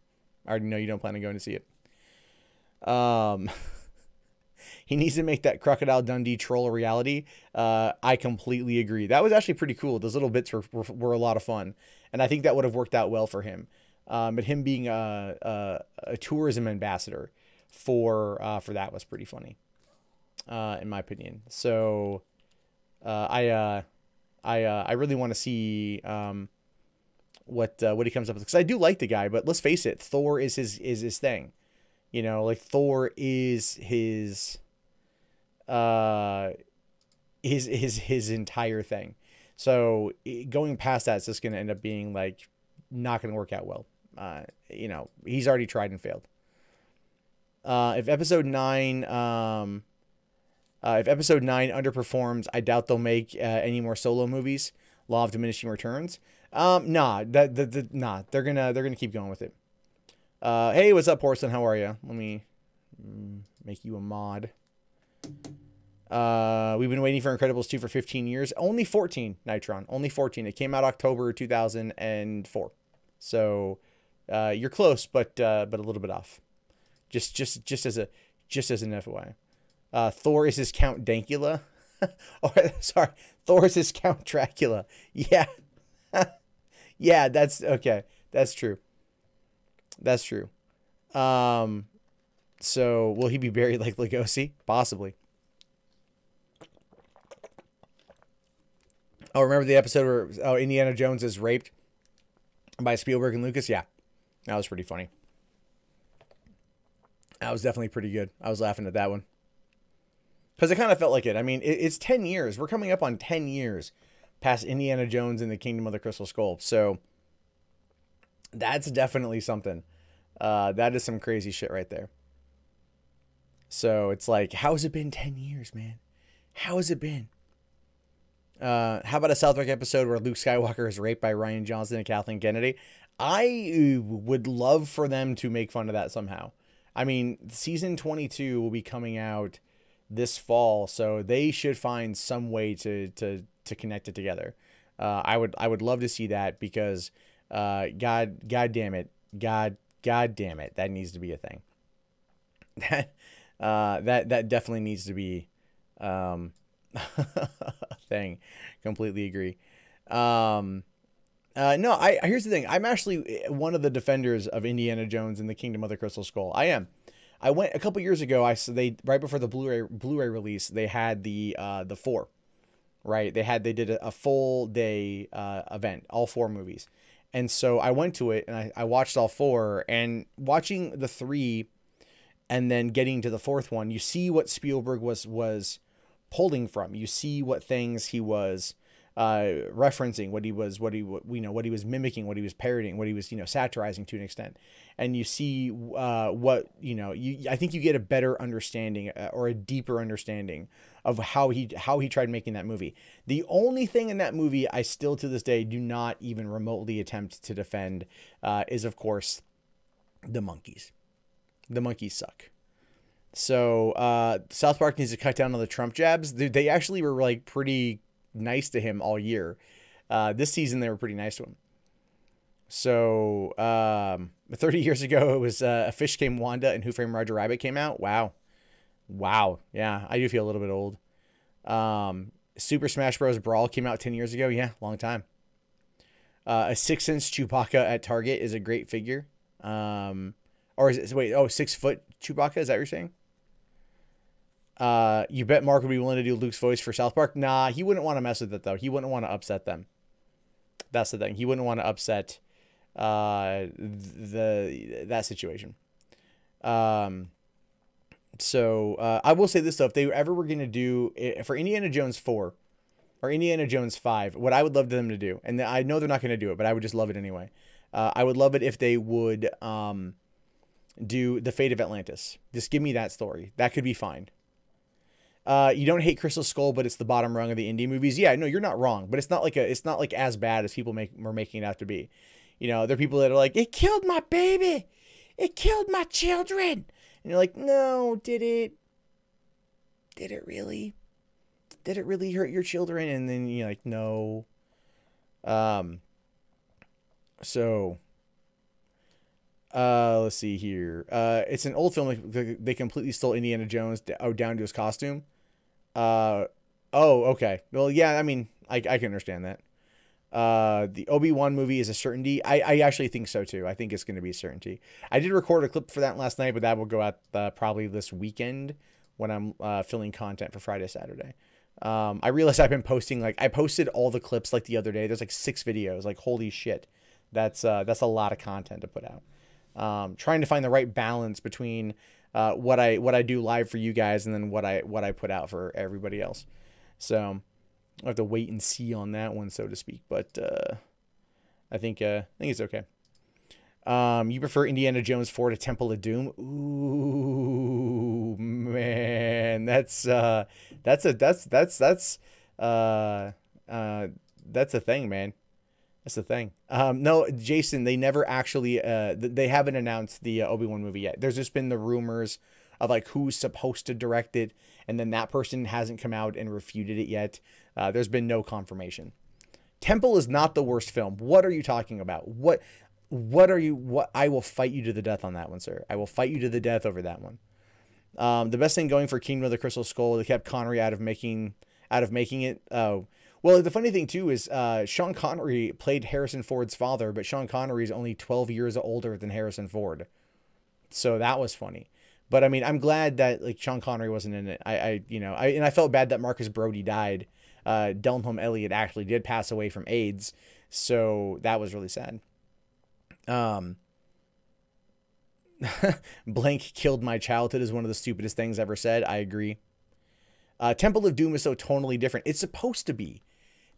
I already know you don't plan on going to see it. He needs to make that Crocodile Dundee troll a reality. I completely agree. That was actually pretty cool. Those little bits were a lot of fun. And I think that would have worked out well for him. But him being a tourism ambassador for that was pretty funny, in my opinion. So I really want to see what he comes up with. Because I do like the guy, but let's face it, Thor is his thing. You know, like Thor is his entire thing. So going past that, it's just going to end up being like not going to work out well. You know, he's already tried and failed. If episode 9 underperforms, I doubt they'll make any more Solo movies. Law of diminishing returns. Nah, they're gonna keep going with it. Hey, what's up, Porcelain? How are you? Let me make you a mod. We've been waiting for Incredibles 2 for 15 years. Only 14, Nitron. Only 14. It came out October 2004. So you're close, but a little bit off. Just as an FYI. Thor is his Count Dankula. Oh, sorry. Thor is his Count Dracula. Yeah. Yeah, that's okay. That's true. That's true. So will he be buried like Lugosi? Possibly. Oh, remember the episode where Indiana Jones is raped by Spielberg and Lucas? Yeah. That was pretty funny. That was definitely pretty good. I was laughing at that one. Because it kind of felt like it. I mean, it's 10 years. We're coming up on 10 years past Indiana Jones and the Kingdom of the Crystal Skull. So that's definitely something. That is some crazy shit right there. So it's like, how has it been 10 years, man? How has it been? How about a South Park episode where Luke Skywalker is raped by Ryan Johnson and Kathleen Kennedy? I would love for them to make fun of that somehow. I mean, season 22 will be coming out this fall, so they should find some way to connect it together. I would love to see that because God damn it, God damn it, that needs to be a thing. That definitely needs to be a thing. Completely agree. No, here's the thing. I'm actually one of the defenders of Indiana Jones and the Kingdom of the Crystal Skull. I am. I went a couple years ago. They right before the Blu-ray release, they had the 4, right? They did a full day event, all 4 movies, and so I went to it and I watched all 4. And watching the 3, and then getting to the 4th one, you see what Spielberg was pulling from. You see what things he was referencing, what he was mimicking, what he was parodying, what he was, satirizing to an extent. And you see what, I think you get a better understanding or a deeper understanding of how he tried making that movie. The only thing in that movie I still to this day do not even remotely attempt to defend is, of course, the monkeys. The monkeys suck. So South Park needs to cut down on the Trump jabs. They actually were like pretty nice to him all year. This season they were pretty nice to him. So 30 years ago it was A Fish Came Wanda and Who Framed Roger Rabbit came out. Wow. Yeah, I do feel a little bit old. Super Smash Bros. Brawl came out 10 years ago. Yeah, long time. A 6-inch Chewbacca at Target is a great figure. Or is it, wait, 6-foot Chewbacca? Is that what you're saying? You bet Mark would be willing to do Luke's voice for South Park? Nah, he wouldn't want to mess with it, though. He wouldn't want to upset them. That's the thing. He wouldn't want to upset that situation. So I will say this, though. If they ever were going to do, for Indiana Jones 4 or Indiana Jones 5, what I would love them to do, and I know they're not going to do it, but I would just love it anyway. I would love it if they would do The Fate of Atlantis. Just give me that story. That could be fine. You don't hate Crystal Skull, but it's the bottom rung of the indie movies. Yeah, no, you're not wrong, but it's not like as bad as people were making it out to be. There are people that are like, it killed my baby, it killed my children, and you're like, no, did it really hurt your children? And then you're like, no. So let's see here. It's an old film. They completely stole Indiana Jones down to his costume. Okay. Well, yeah, I mean, I can understand that. The Obi-Wan movie is a certainty. I actually think so too. I think it's going to be a certainty. I did record a clip for that last night, but that will go out probably this weekend when I'm filming content for Friday, Saturday. I realized I've been posting, I posted all the clips the other day. There's 6 videos. Holy shit. That's a lot of content to put out. Trying to find the right balance between what I do live for you guys and then what I put out for everybody else. So I'll have to wait and see on that one, so to speak. But I think it's okay. You prefer Indiana Jones 4 to Temple of Doom? Ooh, man, that's a thing, man. That's the thing. No, Jason, they never actually, they haven't announced the Obi-Wan movie yet. There's just been the rumors of who's supposed to direct it, and then that person hasn't come out and refuted it yet. There's been no confirmation. Temple is not the worst film. What are you talking about? What I will fight you to the death on that one, sir. I will fight you to the death over that one. The best thing going for Kingdom of the Crystal Skull, they kept Connery out of making it. Well, the funny thing, too, is Sean Connery played Harrison Ford's father, but Sean Connery is only 12 years older than Harrison Ford. So that was funny. But, I mean, I'm glad that Sean Connery wasn't in it. And I felt bad that Marcus Brody died. Delmham Elliott actually did pass away from AIDS. So that was really sad. Blank killed my childhood is one of the stupidest things ever said. I agree. Temple of Doom is so tonally different. It's supposed to be.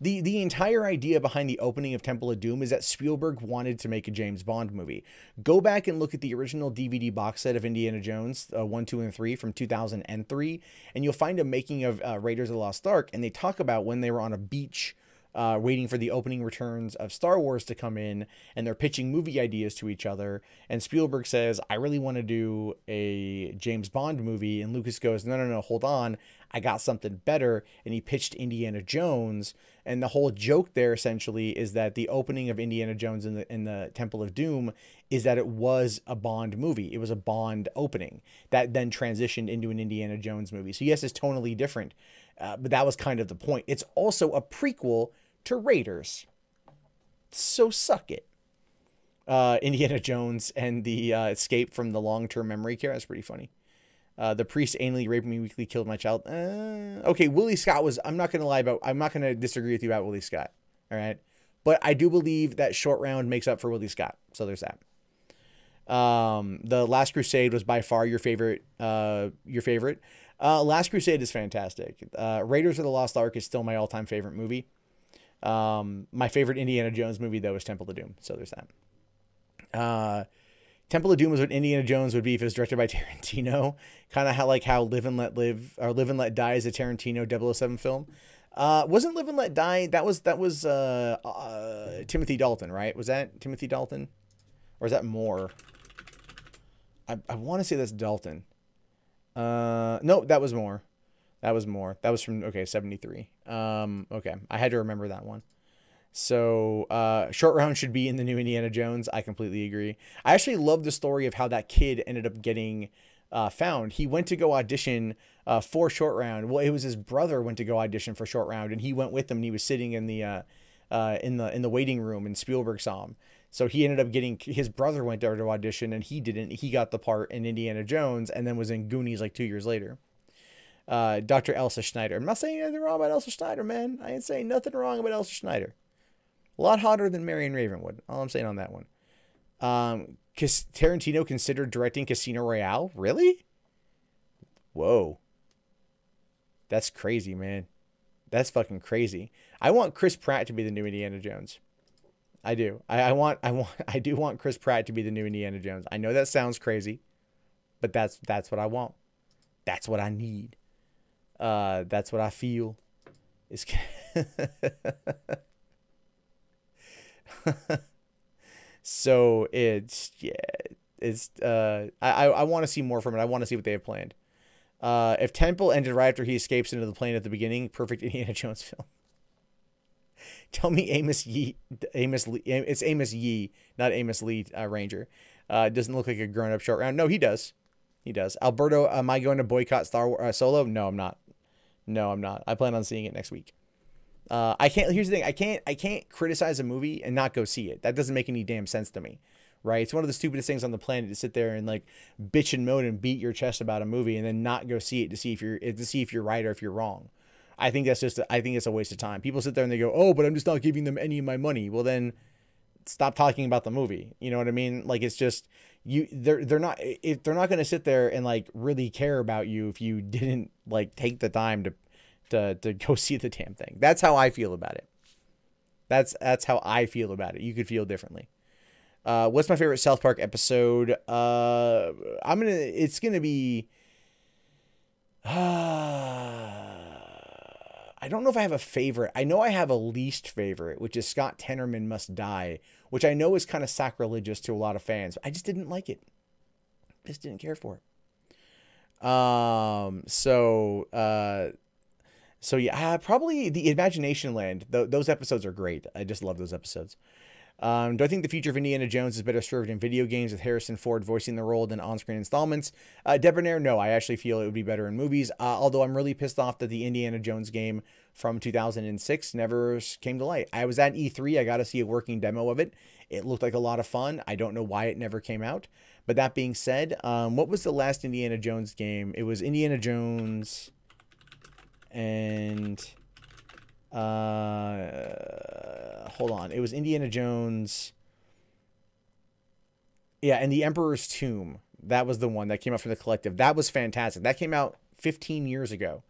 The entire idea behind the opening of Temple of Doom is that Spielberg wanted to make a James Bond movie. Go back and look at the original DVD box set of Indiana Jones 1, 2, and 3 from 2003, and you'll find a making of Raiders of the Lost Ark, and they talk about when they were on a beach waiting for the opening returns of Star Wars to come in, and they're pitching movie ideas to each other. And Spielberg says, I really want to do a James Bond movie. And Lucas goes, no, hold on. I got something better. And he pitched Indiana Jones. And the whole joke there essentially is that the opening of Indiana Jones in the Temple of Doom is that it was a Bond movie. It was a Bond opening that then transitioned into an Indiana Jones movie. So yes, it's tonally different, but that was kind of the point. It's also a prequel to Raiders. So suck it. Indiana Jones and the escape from the long-term memory care. That's pretty funny. The priest anally raped me weekly, killed my child. Okay, Willie Scott was, I'm not going to disagree with you about Willie Scott. All right. But I do believe that Short Round makes up for Willie Scott. So there's that. The Last Crusade was by far your favorite. Last Crusade is fantastic. Raiders of the Lost Ark is still my all-time favorite movie. My favorite Indiana Jones movie though is Temple of Doom. So there's that. Temple of Doom was what Indiana Jones would be if it was directed by Tarantino. Kind of how Live and Let Live or Live and Let Die is a Tarantino 007 film. Wasn't Live and Let Die? That was Timothy Dalton, right? Was that Timothy Dalton? Or is that Moore? I want to say that's Dalton. No, that was Moore. That was from, 73. Okay. I had to remember that one. So, Short Round should be in the new Indiana Jones. I completely agree. I actually love the story of how that kid ended up getting found. He went to go audition for Short Round. Well, it was his brother went to go audition for Short Round, and he went with him. And he was sitting in the waiting room, and Spielberg saw him. So he ended up getting, his brother went there to audition, and he didn't. He got the part in Indiana Jones, and then was in Goonies like 2 years later. Dr. Elsa Schneider. I'm not saying anything wrong about Elsa Schneider, man. I ain't saying nothing wrong about Elsa Schneider. A lot hotter than Marion Ravenwood. All I'm saying on that one. Tarantino considered directing Casino Royale? Really? Whoa. That's crazy, man. That's fucking crazy. I want Chris Pratt to be the new Indiana Jones. I do. I do want Chris Pratt to be the new Indiana Jones. I know that sounds crazy, but that's what I want. That's what I need. That's what I feel. It's so I want to see more from it. I want to see what they have planned. If Temple ended right after he escapes into the plane at the beginning, perfect Indiana Jones film. Tell me it's Amos Yee, not Amos Lee Ranger. Doesn't look like a grown-up Short Round. No, he does. Alberto, am I going to boycott Star Wars Solo? No, I'm not. I plan on seeing it next week. Here's the thing. I can't criticize a movie and not go see it. That doesn't make any damn sense to me. Right? It's one of the stupidest things on the planet to sit there and like bitch and moan and beat your chest about a movie and then not go see it to see if you're right or if you're wrong. I think it's a waste of time. People sit there and they go, "Oh, but I'm just not giving them any of my money." Well, then stop talking about the movie. You know what I mean? Like, it's just they're not going to sit there and like really care about you if you didn't like take the time to go see the damn thing. That's how I feel about it. That's how I feel about it. You could feel differently. What's my favorite South Park episode? It's gonna be. I don't know if I have a favorite. I know I have a least favorite, which is Scott Tenorman Must Die, which I know is kind of sacrilegious to a lot of fans. I just didn't like it. Just didn't care for it. So yeah, probably the Imagination Land. Those episodes are great. I just love those episodes. Do I think the future of Indiana Jones is better served in video games with Harrison Ford voicing the role than on-screen installments? Debonair, no. I actually feel it would be better in movies, although I'm really pissed off that the Indiana Jones game from 2006 never came to light. I was at E3. I got to see a working demo of it. It looked like a lot of fun. I don't know why it never came out. But that being said, what was the last Indiana Jones game? It was Indiana Jones and... hold on. It was Indiana Jones. Yeah, and The Emperor's Tomb. That was the one that came out from the Collective. That was fantastic. That came out 15 years ago.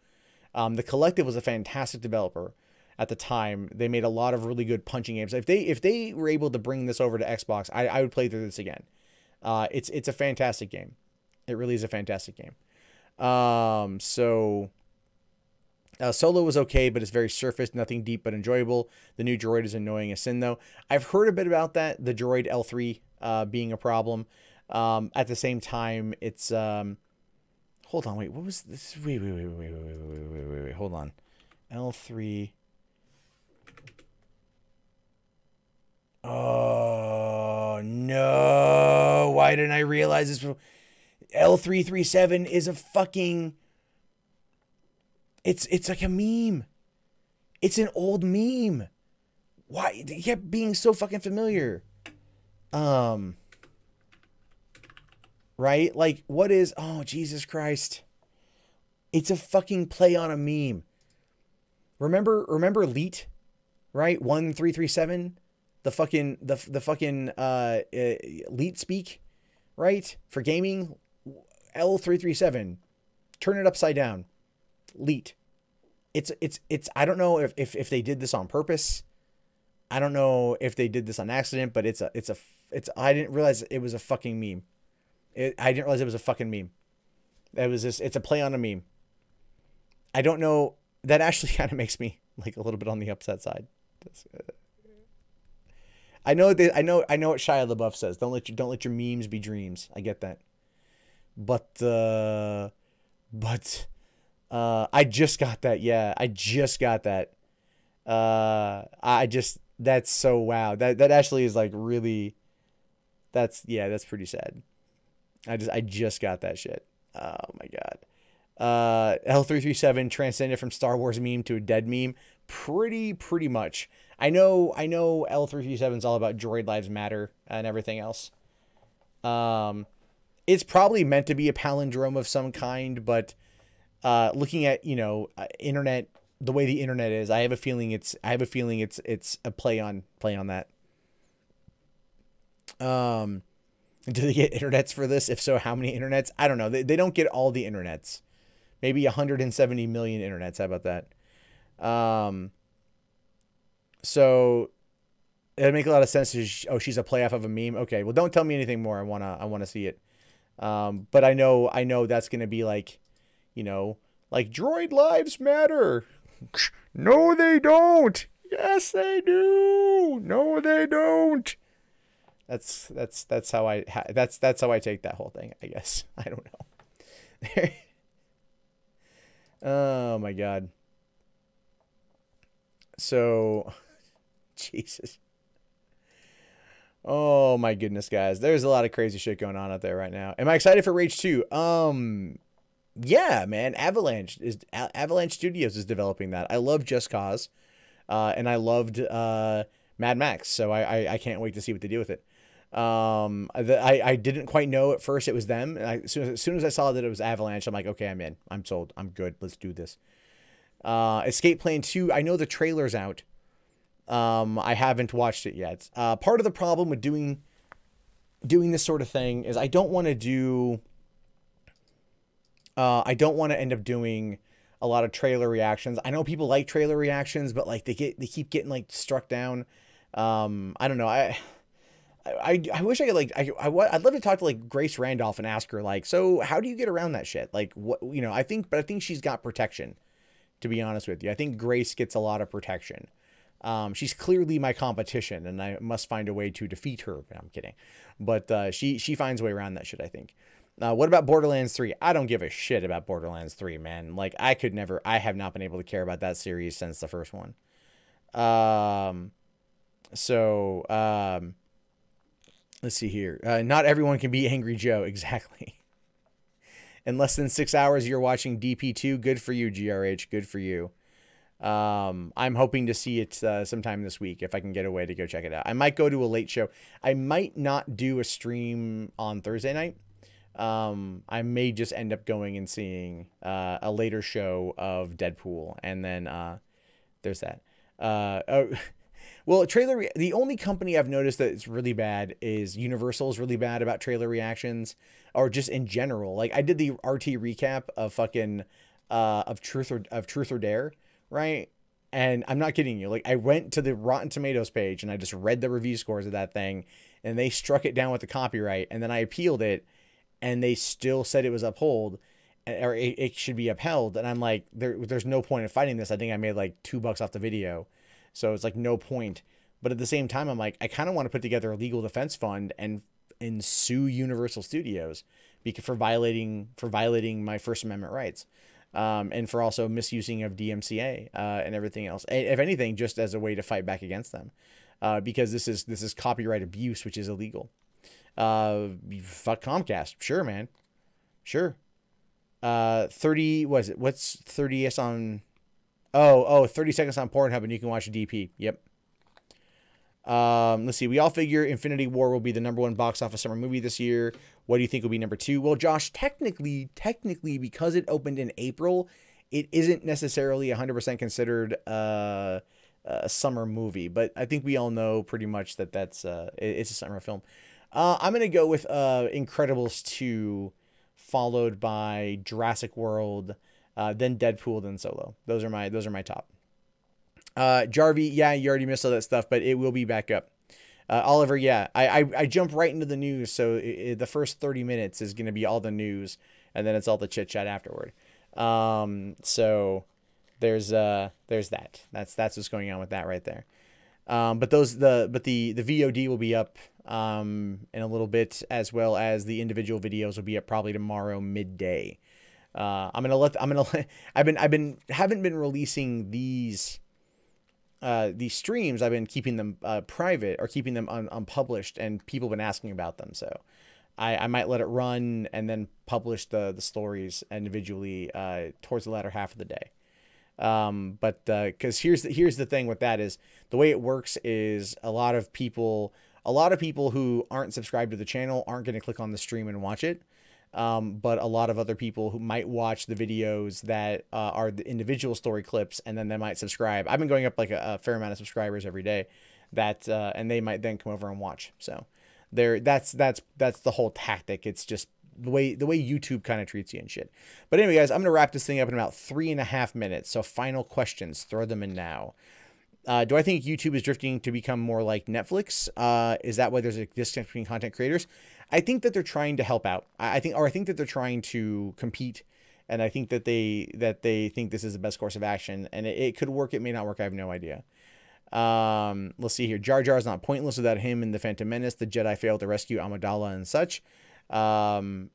The Collective was a fantastic developer at the time. They made a lot of really good punching games. If they were able to bring this over to Xbox, I would play through this again. It's a fantastic game. It really is a fantastic game. So Solo was okay, but it's very surface, nothing deep but enjoyable. The new droid is annoying as sin, though. I've heard a bit about that, the droid L3 being a problem. At the same time, it's... hold on, wait, what was this? Wait, hold on. L3... Oh, no. Why didn't I realize this? L337 is a fucking... It's like a meme. It's an old meme. Why? It kept being so fucking familiar. Right? Like, what is... Oh, Jesus Christ. It's a fucking play on a meme. Remember Leet? Right? 1337? The fucking Leet speak? Right? For gaming? L337. Turn it upside down. Leet. It's I don't know if they did this on purpose. I don't know if they did this on accident, but it's I didn't realize it was a fucking meme. I didn't realize it was a fucking meme. It's a play on a meme. I don't know. That actually kind of makes me like a little bit on the upset side. I know what Shia LaBeouf says. Don't let your memes be dreams. I get that. But I just got that. Yeah, I just got that. That's so wow. That actually is like really, that's pretty sad. I just got that shit. Oh my God. L337 transcended from Star Wars meme to a dead meme. Pretty much. I know L337 is all about droid lives matter and everything else. It's probably meant to be a palindrome of some kind, but looking at, internet, the way the internet is, I have a feeling it's a play on that. Do they get internets for this? If so, how many internets? I don't know. They don't get all the internets. Maybe 170 million internets. How about that? So it'd make a lot of sense. She's a play off of a meme. Okay, well, don't tell me anything more. I wanna see it. But I know that's gonna be like, like droid lives matter. No, they don't. Yes, they do. No, they don't. That's how I take that whole thing, I guess. I don't know. Oh my God. So, Jesus. Oh my goodness, guys. There's a lot of crazy shit going on out there right now. Am I excited for Rage 2? Yeah, man. Avalanche Studios is developing that. I love Just Cause, and I loved Mad Max, so I can't wait to see what they do with it. I didn't quite know at first it was them. And as soon as I saw that it was Avalanche, I'm like, okay, I'm in. I'm sold. I'm good. Let's do this. Escape Plan 2. I know the trailer's out. I haven't watched it yet. Part of the problem with doing this sort of thing is I don't want to end up doing a lot of trailer reactions. I know people like trailer reactions, but like they keep getting like struck down. I don't know. I wish I could I'd love to talk to like Grace Randolph and ask her like, so how do you get around that shit? Like what, I think she's got protection, to be honest with you. I think Grace gets a lot of protection. She's clearly my competition and I must find a way to defeat her. I'm kidding. But, she finds a way around that shit, I think. What about Borderlands 3? I don't give a shit about Borderlands 3, man. Like I have not been able to care about that series since the first one. Let's see here. Not everyone can be Angry Joe. Exactly. In less than 6 hours, you're watching DP2. Good for you, GRH. Good for you. I'm hoping to see it sometime this week if I can get away to go check it out. I might go to a late show. I might not do a stream on Thursday night. I may just end up going and seeing a later show of Deadpool. And then there's that. Well, the only company I've noticed that it's really bad is Universal's really bad about trailer reactions, or just in general. Like I did the RT recap of fucking of Truth or Dare, right? And I'm not kidding you. Like I went to the Rotten Tomatoes page and I just read the review scores of that thing, and they struck it down with the copyright, and then I appealed it, and they still said it was upheld. or it should be upheld. And I'm like, there's no point in fighting this. I think I made like $2 off the video, so it's like no point. But at the same time, I'm like, I kind of want to put together a legal defense fund and sue Universal Studios because for violating my First Amendment rights, and for also misusing of DMCA and everything else. If anything, just as a way to fight back against them, because this is copyright abuse, which is illegal. Fuck Comcast, sure, man, sure. 30 was it? What's 30s on? 30 seconds on Pornhub, and you can watch DP. Yep. Let's see. We all figure Infinity War will be the #1 box office summer movie this year. What do you think will be #2? Well, Josh, technically, because it opened in April, it isn't necessarily 100% considered a summer movie. But I think we all know pretty much that it's a summer film. I'm gonna go with Incredibles 2, followed by Jurassic World, then Deadpool, then Solo. Those are my top. Jarvie, yeah, you already missed all that stuff, but it will be back up. Oliver, yeah, I jump right into the news, so the first 30 minutes is going to be all the news, and then it's all the chit chat afterward. So there's that. That's what's going on with that right there. But the VOD will be up in a little bit, as well as the individual videos will be up probably tomorrow midday. Haven't been releasing these streams. I've been keeping them private, or keeping them unpublished, and people have been asking about them. So I might let it run and then publish the stories individually towards the latter half of the day. But because here's the thing with that is the way it works is a lot of people who aren't subscribed to the channel aren't going to click on the stream and watch it. But a lot of other people who might watch the videos that are the individual story clips, and then they might subscribe. I've been going up like a fair amount of subscribers every day, and they might then come over and watch. So that's the whole tactic. It's just the way YouTube kind of treats you and shit. But anyway, guys, I'm gonna wrap this thing up in about 3.5 minutes. So final questions, throw them in now. Do I think YouTube is drifting to become more like Netflix? Is that why there's a disconnect between content creators? I think that they're trying to help out. I think that they're trying to compete, and I think that they think this is the best course of action, and it could work. It may not work. I have no idea. Let's see here. Jar Jar is not pointless without him in the Phantom Menace. The Jedi failed to rescue Amidala and such. Well,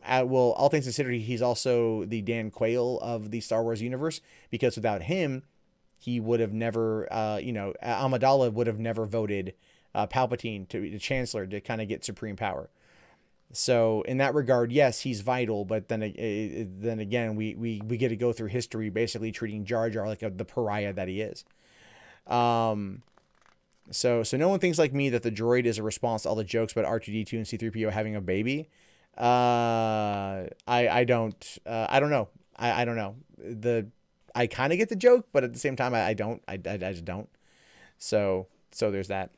all things considered, he's also the Dan Quayle of the Star Wars universe, because without him, he would have never, Amidala would have never voted Palpatine to the Chancellor to kind of get supreme power. So in that regard, yes, he's vital. But then again, we get to go through history basically treating Jar Jar like the pariah that he is. So no one thinks like me that the droid is a response to all the jokes about R2-D2 and C-3PO having a baby. I don't know. I don't know. I kind of get the joke, but at the same time, I just don't. So there's that.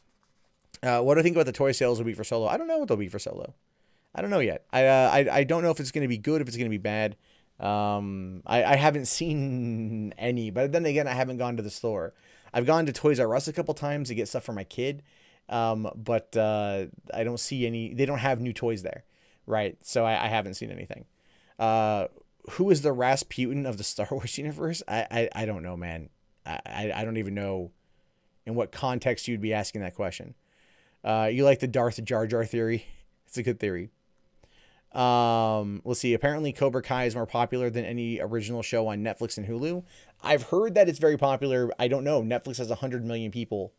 What do I think about the toy sales will be for Solo? I don't know what they'll be for Solo. I don't know yet. I don't know if it's going to be good, if it's going to be bad. I haven't seen any, but then again, I haven't gone to the store. I've gone to Toys R Us a couple times to get stuff for my kid. But I don't see any, they don't have new toys there. Right. So I haven't seen anything. Who is the Rasputin of the Star Wars universe? I don't know, man. I don't even know in what context you'd be asking that question. You like the Darth Jar Jar theory? It's a good theory. Let's see. Apparently Cobra Kai is more popular than any original show on Netflix and Hulu. I've heard that it's very popular. I don't know. Netflix has 100 million people.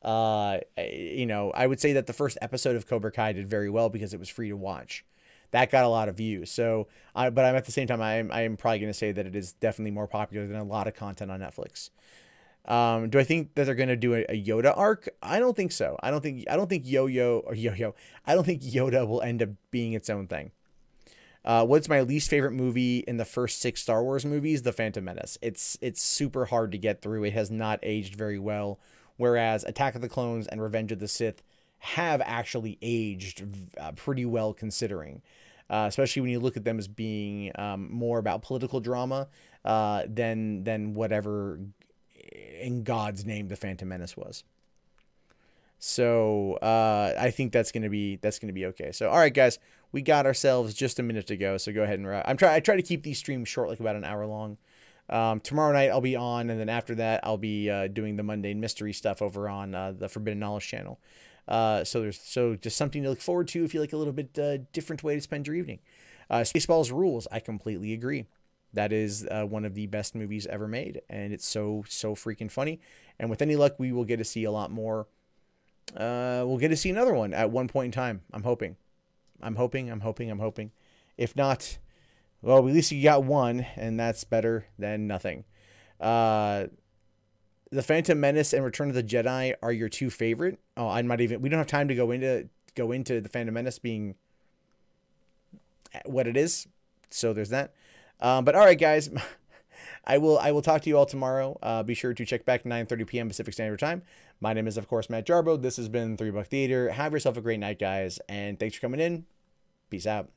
I would say that the first episode of Cobra Kai did very well because it was free to watch. That got a lot of views. So, but I'm at the same time, I'm probably going to say that it is definitely more popular than a lot of content on Netflix. Do I think that they're going to do a Yoda arc? I don't think so. I don't think Yoda will end up being its own thing. What's my least favorite movie in the first 6 Star Wars movies? The Phantom Menace. It's super hard to get through. It has not aged very well. Whereas Attack of the Clones and Revenge of the Sith have actually aged pretty well, considering, especially when you look at them as being more about political drama than whatever in God's name the Phantom Menace was. So I think that's gonna be okay. So all right, guys, we got ourselves just a minute to go. So go ahead and I try to keep these streams short, like about an hour long. Tomorrow night I'll be on, and then after that I'll be doing the mundane mystery stuff over on the Forbidden Knowledge channel. So just something to look forward to if you like a little bit different way to spend your evening. Spaceballs rules. I completely agree. That is one of the best movies ever made, and it's so freaking funny. And with any luck, we will get to see a lot more. We'll get to see another one at one point in time. I'm hoping. If not, well, at least you got one, and that's better than nothing. The Phantom Menace and Return of the Jedi are your two favorite. Oh, I might even. We don't have time to go into the Phantom Menace being what it is. So there's that. But all right, guys. I will talk to you all tomorrow. Be sure to check back at 9:30 p.m. Pacific Standard Time. My name is, of course, Matt Jarbo. This has been $3 Theater. Have yourself a great night, guys, and thanks for coming in. Peace out.